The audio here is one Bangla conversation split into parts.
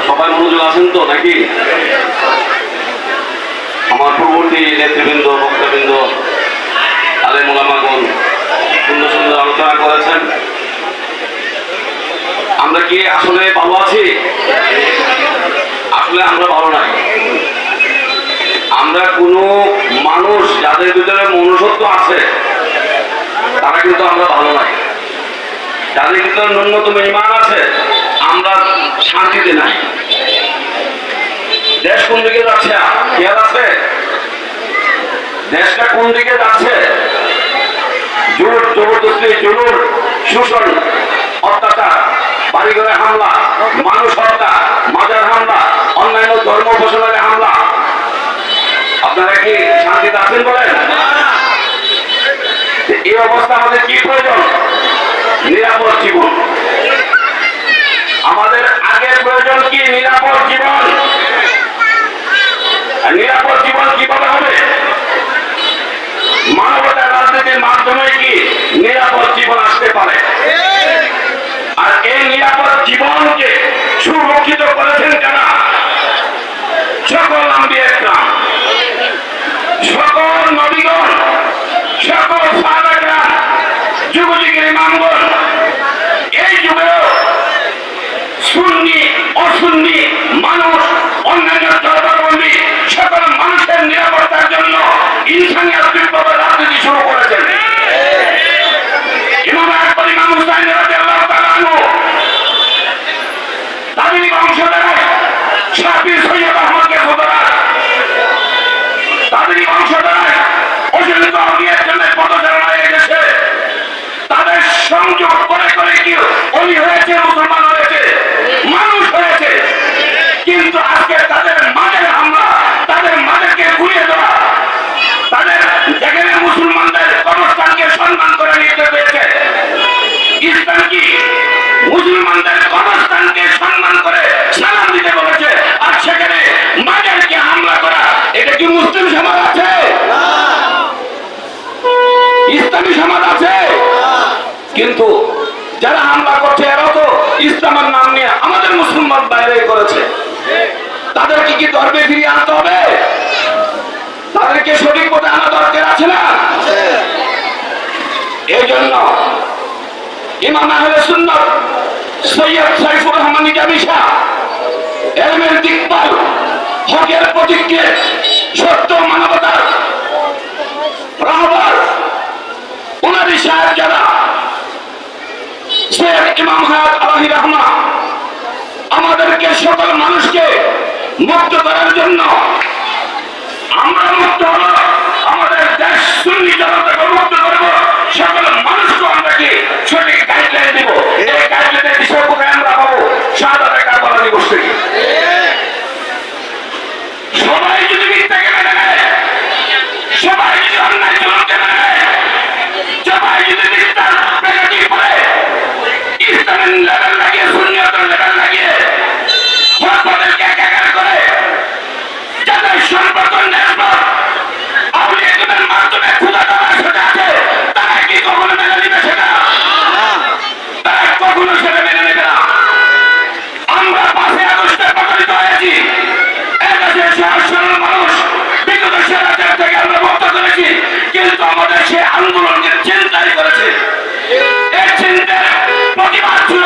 সবাই মনোযোগ আছেন তো নাকি? আমার পূর্ববর্তী নেতৃবৃন্দ, বক্তাবৃন্দ, আলেম ওলামাগণ সুন্দর সুন্দর আলোচনা করেছেন। আমরা কি আসলে ভালো আছি? আসলে আমরা ভালো নাই। আমরা কোনো মানুষ যাদের ভিতরে মনুষ্যত্ব আছে তারা কিন্তু আমরা ভালো নাই। যাদের ভিতরে ন্যূনতম ঈমান আছে আমরা শান্তিতে নাই। দেশ কোন দিকে যাচ্ছে খেয়াল আছে? দেশটা কোন দিকে যাচ্ছে? জোর জবরদস্তি, জুলুম, শোষণ, অত্যাচার, বাড়িঘরে হামলা, মানুষ হত্যা, মাজার হামলা, অন্যান্য ধর্ম উপাসনায় হামলা। আপনারা কি শান্তিতে আছেন বলেন? এই অবস্থা আমাদের কি প্রয়োজন? নিরাপদ জীবন। আমাদের আগে প্রয়োজন কি? নিরাপদ জীবন। নিরাপদ জীবন কিভাবে হবে? মানবতার রাজনীতির মাধ্যমে কি নিরাপদ জীবন আসতে পারে? আর এই নিরাপদ জীবনকে সুরক্ষিত করেছেন যারা, সকল আম্বিয়া ইকরাম, সকল নবীগণ, সকল সাহাবারা, যুগ যুগের ইমামগণ, এই যুগেও সুন্নি অসুন্নি মানুষ, অন্যান্য ধর্মাবলম্বী সকল মানুষের নিরাপত্তার জন্য ইনসানিয়াতভাবে রাজনীতি শুরু করেছেন। ইমাম আকবর, ইমাম হুসাইন রাদিয়াল্লাহু তাআলা আনহু, তাদেরই বংশধর শাফি, সৈয়দ আহমদকে খুদরা, তাদেরই বংশধর অসংখ্য আউলিয়ার জন্য পদচারণায় এসেছে। তাদের সংযোগ করে করে কি অলি হয়েছে, মুসলমান হয়েছে, মানুষ হয়েছে। কিন্তু আজকে তাদের মাঝের হামলা, তাদের মাঝেকে ঘুরিয়ে দেওয়া, তাদের যেখানে মুসলমানদের কবরস্থানকে সম্মান করে নিতে পেরেছে, ইসলাম কি মুসলমানদের কবরস্থানকে সম্মান করে সালাম দিতে বলেছে, আর সেখানে মাঝেরকে হামলা করা, এটা কি মুসলিম সমাজ আছে? ইসলামী সমাজ আছে? কিন্তু যারা হামলা করছে এরাও তো ইসলামের নাম নিয়ে আমাদের মুসলমান বাইরে করেছে। তাদেরকে কি ধর্মে ফিরিয়ে আনতে হবে? তাদেরকে সঠিক পথে আনা দরকার আছে না? এই জন্য ইমাম আহলে সুন্নাত সৈয়দ সাইফুর রহমান নিজামী শাহ, ইলমের দিকপাল, হকের প্রতীককে, সত্য মানবতার রাহবার, উনারি সাহেব যারা, শেখ ইমাম হায়াত আলাহি রহমা, আমাদেরকে সকল মানুষকে মুক্ত করার জন্য, আমরা মুক্ত হব, আমাদের দেশ সুন্নি জনতাকে মুক্ত করব, সকল মানুষকে আমরা কি সঠিক গাইডলাইন দিব। এই গাইডলাইনের বিষয় কোথায় আমরা পাবো? শাহাদাতে কারবালা দিবস থেকে। সবাই যদি মিথ্যাকে মেনে নেয়, সবাই যদি অন্যায় জুলুমকে মেনে নেয়, সবাই যদি মিথ্যার প্রেরণি করে, ইসলামের লেভেল লাগিয়ে, সুন্নিয়তের লেভেল লাগিয়ে হকপথেরকে একাকার করে, যাদের সম্পর্ক নেসবত আউলিয়া ইকরামের মাধ্যমে খোদা তাআলার সাথে আছে, তারা কি কখনো মেনে নেবে সেটা? তারা কখনো সেটা মেনে নেবে না। আমরা 5 আগস্টে প্রকাশিত হয়েছি, এদেশের সহস্র মানুষ বিগত স্বৈরাচার থেকে আমরা মুক্ত করেছি, কিন্তু আমাদের সেই আন্দোলনকে চিন্তাই করেছে। এই চিন্তার প্রতিবাদ ছিল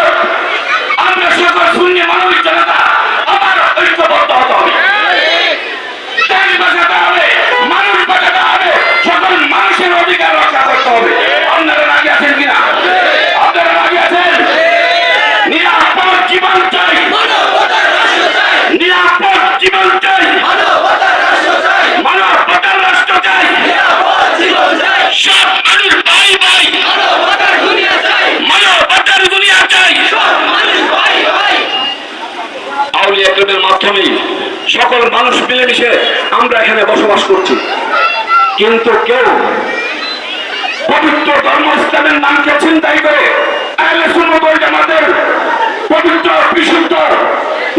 আমরা সকল শূন্য মানুষ জনতা আবার ঐক্যবদ্ধ হতে হবে, দেশ বাঁচাতে হবে, মানুষ বাঁচাতে হবে, সকল মানুষের অধিকার রক্ষা করতে হবে। আপনারা রাজি আছেন কিনা? আপনারা রাজি আছেন? নিরাপদ জীবন চাই, নিরাপদ জীবন চাই, মানবতার রাষ্ট্র চাই, সব মানুষ ভাই ভাই, মানবতার দুনিয়া চাই। আউলিয়া ইকরামের মাধ্যমে সকল মানুষ মিলেমিশে আমরা এখানে বসবাস করছি, কিন্তু কেউ পবিত্র ধর্ম ইসলামের নামকে ছিনতাই করে আহলে সুন্নাত ওয়াল জামাতের পবিত্র বিশুদ্ধ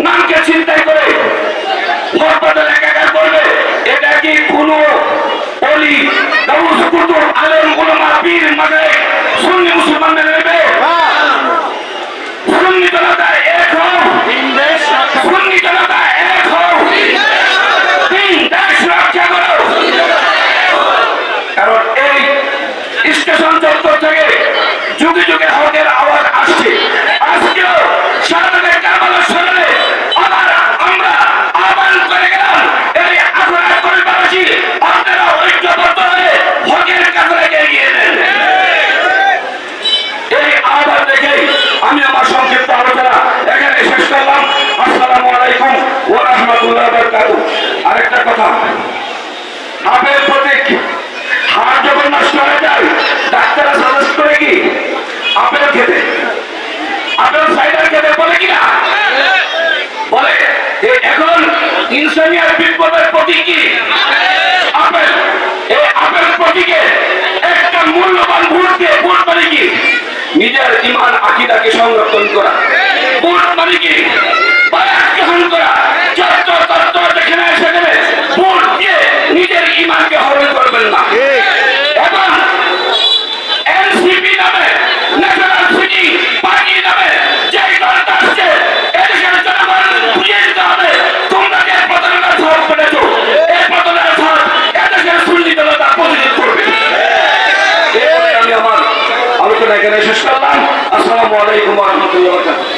নামকে ছিনতাই করে হকপথে একাকার করবে। এটা কি কোনো অলি, গাউস, কুতুব, আলেম, উলামা, পীর, মাশায়েখ সুন্নি মুসলমান মেনে নেবে? সুন্নি জনতা এক হোক, ওয়া রাহমাতুল্লাহি ওয়া বারাকাতুহু। আরেকটা কথা, আপেল প্রতীক হাড় যখন নষ্ট হয়ে যায় ডাক্তাররা সাজেস্ট করে কি আপেল খেতে, আপেল সাইডার খেতে বলে কিনা বলে। এখন ইনসানিয়ার বিপ্লবের প্রতীক কি আপেল। এই আপেল প্রতীকে একটা মূল্যবান ভোট দিয়ে, ভোট মানে কি নিজের ঈমান আকীদাকে সংরক্ষণ করা, ভোট মানে কি বায়াত গ্রহণ করা, যত তত্ত্ব যেখানে এসে গেলে ভোট দিয়ে নিজের ঈমানকে হরণ করবেন না। এবং এনসিপি নামে, ন্যাশনাল সিটি পার্টি নামে যে দলটা আসছে এদেশের জনগণ বুঝিয়ে দিতে হবে তোমরা যে প্রতারণার ফাঁদ পেতেছ, এই প্রতারণার ফাঁদ এদেশের সুন্নি দলতা প্রতিরোধ করবে। এরপরে আমি আমার আলোচনা এখানে শেষ করলাম। আসসালামু আলাইকুম ওয়া রাহমাতুল্লাহি ওয়া বারাকাতুহু।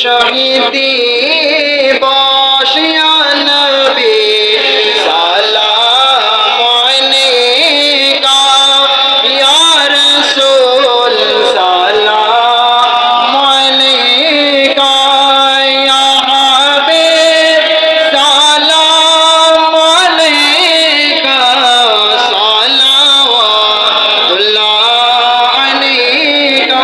শহীদ দিবস ইয়া নবী সালাম আলাইকা ইয়া রাসূল সালাম আলাইকা ইয়া হাবিব সালাম আলাইকা সালাওয়াতুল্লাহ আলাইকা।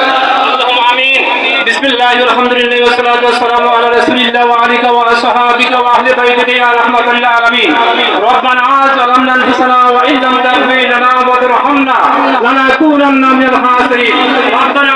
اللهم آمين. بسم الله والحمد لله والصلاة والسلام على رسول الله وعليك وأصحابك وأهل بيتك يا رحمة العالمين. ربنا ظلمنا أنفسنا وإن لم تغفر لنا وترحمنا لنكونن من الخاسرين. ربنا